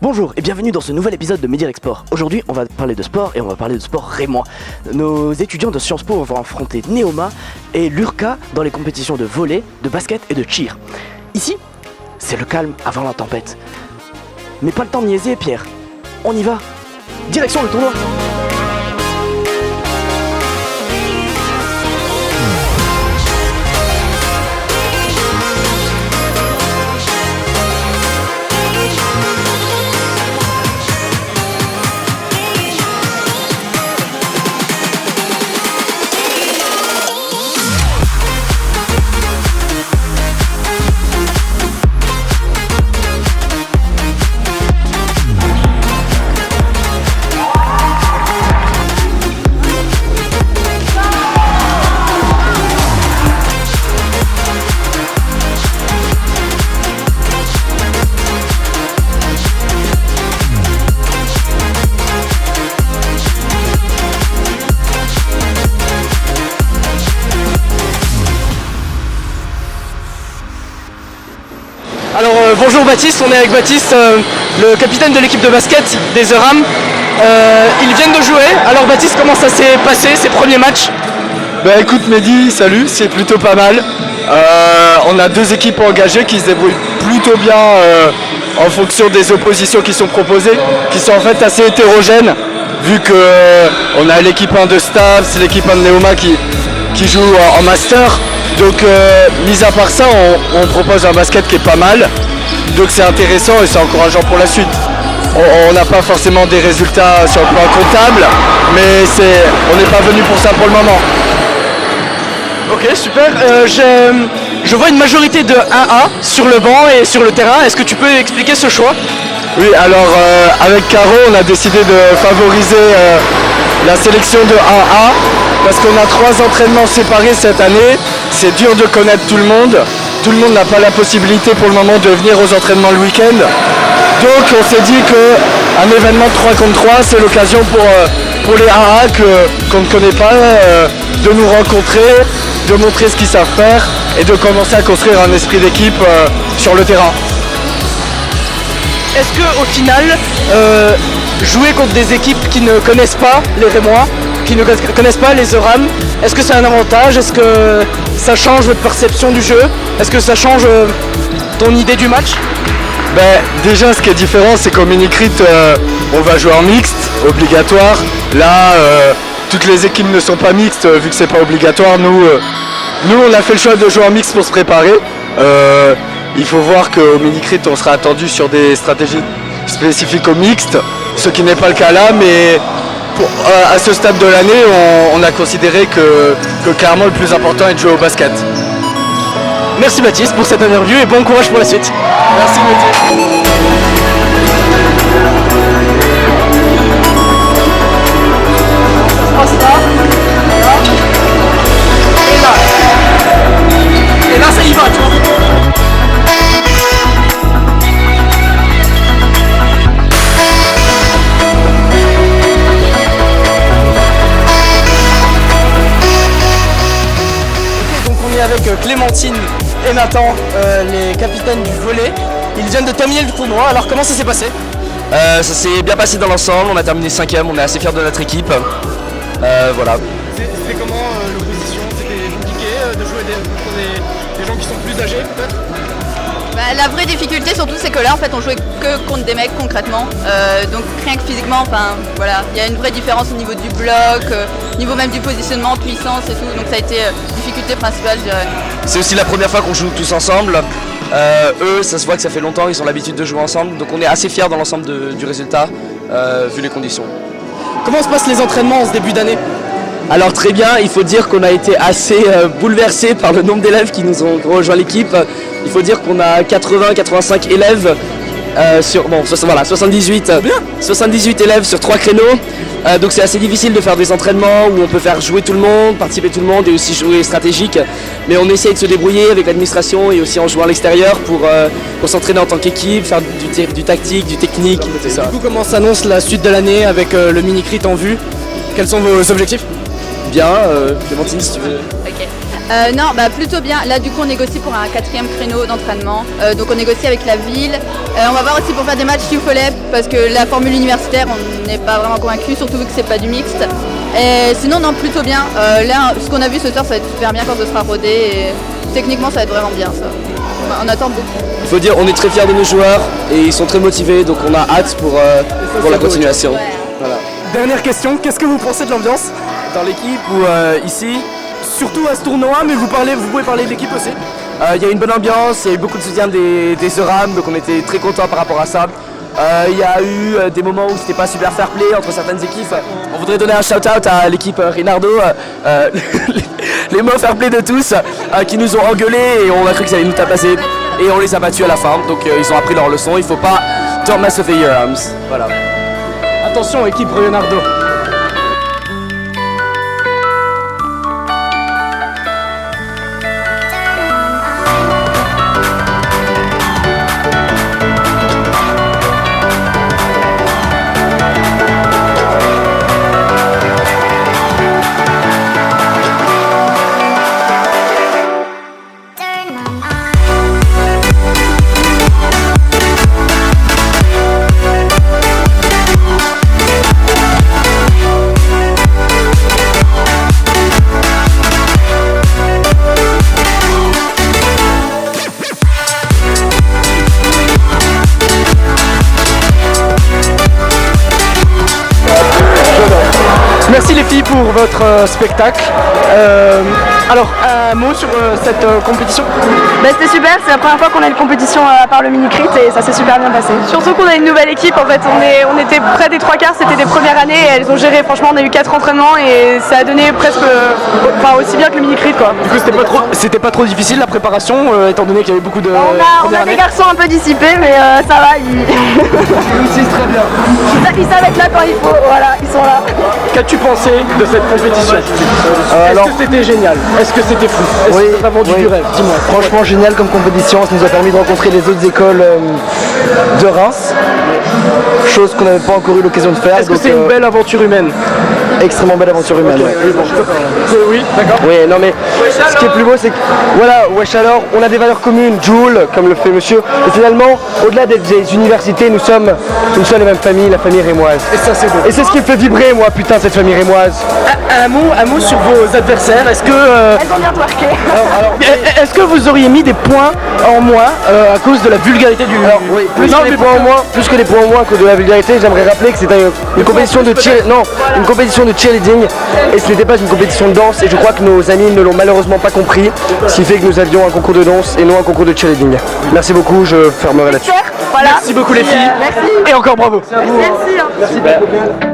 Bonjour et bienvenue dans ce nouvel épisode de Midi Export. Aujourd'hui, on va parler de sport et on va parler de sport rémois. Nos étudiants de Sciences Po vont affronter Neoma et l'URCA dans les compétitions de volley, de basket et de cheer. Ici, c'est le calme avant la tempête. Mais pas le temps de niaiser, Pierre. On y va. Direction le tournoi. Alors bonjour Baptiste, on est avec Baptiste, le capitaine de l'équipe de basket des The Rams. Ils viennent de jouer, alors Baptiste, comment ça s'est passé ces premiers matchs? Bah écoute Mehdi, salut, c'est plutôt pas mal. On a deux équipes engagées qui se débrouillent plutôt bien en fonction des oppositions qui sont proposées, qui sont en fait assez hétérogènes, vu qu'on a l'équipe 1 de Stavs, l'équipe 1 de Neoma qui joue en master. Donc mis à part ça, on propose un basket qui est pas mal, donc c'est intéressant et c'est encourageant pour la suite. On n'a pas forcément des résultats sur le plan comptable, mais on n'est pas venu pour ça pour le moment. Ok, super. Je vois une majorité de 1A sur le banc et sur le terrain. Est-ce que tu peux expliquer ce choix? Oui, alors avec Caro, on a décidé de favoriser la sélection de 1A parce qu'on a 3 entraînements séparés cette année. C'est dur de connaître tout le monde. Tout le monde n'a pas la possibilité pour le moment de venir aux entraînements le week-end. Donc on s'est dit qu'un événement de 3 contre 3, c'est l'occasion pour les 1A qu'on ne connaît pas de nous rencontrer, de montrer ce qu'ils savent faire et de commencer à construire un esprit d'équipe sur le terrain. Est-ce qu'au final, jouer contre des équipes qui ne connaissent pas les Rémois, qui ne connaissent pas les The Rams, est-ce que c'est un avantage? Est-ce que ça change votre perception du jeu? Est-ce que ça change ton idée du match? Déjà, ce qui est différent, c'est qu'au mini-crit, on va jouer en mixte, obligatoire. Là, toutes les équipes ne sont pas mixtes, vu que c'est pas obligatoire. Nous, on a fait le choix de jouer en mixte pour se préparer. Il faut voir qu'au mini-crit, on sera attendu sur des stratégies spécifiques au mixte, ce qui n'est pas le cas là, mais à ce stade de l'année, on a considéré que clairement le plus important est de jouer au basket. Merci Baptiste pour cette interview et bon courage pour la suite. Merci Mehdi. Et là ça y va, tu vois. Avec Clémentine et Nathan, les capitaines du volley. Ils viennent de terminer le tournoi, alors comment ça s'est passé? Ça s'est bien passé dans l'ensemble, on a terminé 5ème, on est assez fiers de notre équipe. Voilà. C'était comment l'opposition? C'était compliqué de jouer contre des gens qui sont plus âgés peut-être? La vraie difficulté surtout c'est que là en fait on jouait que contre des mecs concrètement, donc rien que physiquement, enfin voilà, il y a une vraie différence au niveau du bloc, au niveau même du positionnement, puissance et tout, donc ça a été difficulté principale je dirais. C'est aussi la première fois qu'on joue tous ensemble. Eux, ça se voit que ça fait longtemps, ils ont l'habitude de jouer ensemble, donc on est assez fiers dans l'ensemble du résultat, vu les conditions. Comment se passent les entraînements en ce début d'année? Alors très bien, il faut dire qu'on a été assez bouleversés par le nombre d'élèves qui nous ont rejoint l'équipe. Il faut dire qu'on a 80-85 élèves sur 78 élèves sur 3 créneaux. Donc c'est assez difficile de faire des entraînements où on peut faire jouer tout le monde, participer tout le monde et aussi jouer stratégique. Mais on essaye de se débrouiller avec l'administration et aussi en jouant à l'extérieur pour s'entraîner en tant qu'équipe, faire du tactique, du technique, tout ça. Du coup, comment s'annonce la suite de l'année avec le mini-crit en vue? Quels sont vos objectifs? Bien, Clémentine si tu veux. Ok. Non, bah plutôt bien. Là, du coup, on négocie pour un 4e créneau d'entraînement. Donc, on négocie avec la ville. On va voir aussi pour faire des matchs UFOLEP parce que la formule universitaire, on n'est pas vraiment convaincu, surtout vu que c'est pas du mixte. Et sinon, non, plutôt bien. Là, ce qu'on a vu ce soir, ça va être super bien quand ce sera rodé. Et techniquement, ça va être vraiment bien, ça. On attend beaucoup. Il faut dire, on est très fiers de nos joueurs et ils sont très motivés, donc on a hâte pour la continuation. Ouais. Voilà. Dernière question, qu'est-ce que vous pensez de l'ambiance Dans l'équipe ou ici, Surtout à ce tournoi, mais vous pouvez parler de l'équipe aussi. il y a une bonne ambiance, il y a eu beaucoup de soutien des ERAM, donc on était très contents par rapport à ça. Il y a eu des moments où c'était pas super fair play entre certaines équipes. On voudrait donner un shout-out à l'équipe Rinardo, les mots fair play de tous, qui nous ont engueulés et on a cru qu'ils allaient nous tabasser. Et on les a battus à la fin, donc ils ont appris leur leçon. Il faut pas don't mess with the ERAMs. Voilà. Attention, équipe Rinardo. Merci les filles pour votre spectacle. Alors, un mot sur cette compétition. C'était super, c'est la première fois qu'on a une compétition à part le mini-crit et ça s'est super bien passé. Surtout qu'on a une nouvelle équipe, en fait on était près des 3/4, c'était des premières années et elles ont géré, franchement on a eu 4 entraînements et ça a donné presque aussi bien que le mini-crit quoi. Du coup, c'était pas trop difficile la préparation, étant donné qu'il y avait beaucoup de On a des garçons un peu dissipés mais ça va, ils très bien. ils savent être là quand il faut, voilà, ils sont là. Qu'as-tu pensé de cette compétition? Est-ce que c'était génial? Est-ce que c'était fou? Est-ce que ça t'a vendu du rêve? Dis-moi. Franchement génial comme compétition, ça nous a permis de rencontrer les autres écoles de Reims, chose qu'on n'avait pas encore eu l'occasion de faire. Est-ce que c'est une belle aventure humaine? Extrêmement belle aventure humaine. Okay. Ouais. Oui, d'accord. Oui, non mais ce qui est plus beau c'est que voilà, Wesh alors, on a des valeurs communes, Joule, comme le fait monsieur, et finalement, au-delà d'être des universités, nous sommes la même famille, la famille rémoise. Et ça c'est beau. Et c'est ce qui me fait vibrer moi, putain, cette famille rémoise. Un mot sur vos adversaires. Est-ce que Elles ont bien twerké. est-ce que vous auriez mis des points en moins à cause de la vulgarité du... Alors oui, plus que les points en moins à cause de la vulgarité, j'aimerais rappeler que c'était une compétition de cheerleading et ce n'était pas une compétition de danse et je crois que nos amis ne l'ont malheureusement pas compris, ce qui fait que nous avions un concours de danse et non un concours de cheerleading. Merci beaucoup, je fermerai là-dessus. Voilà. Merci beaucoup les filles. Merci. Et encore bravo. Merci. Merci beaucoup.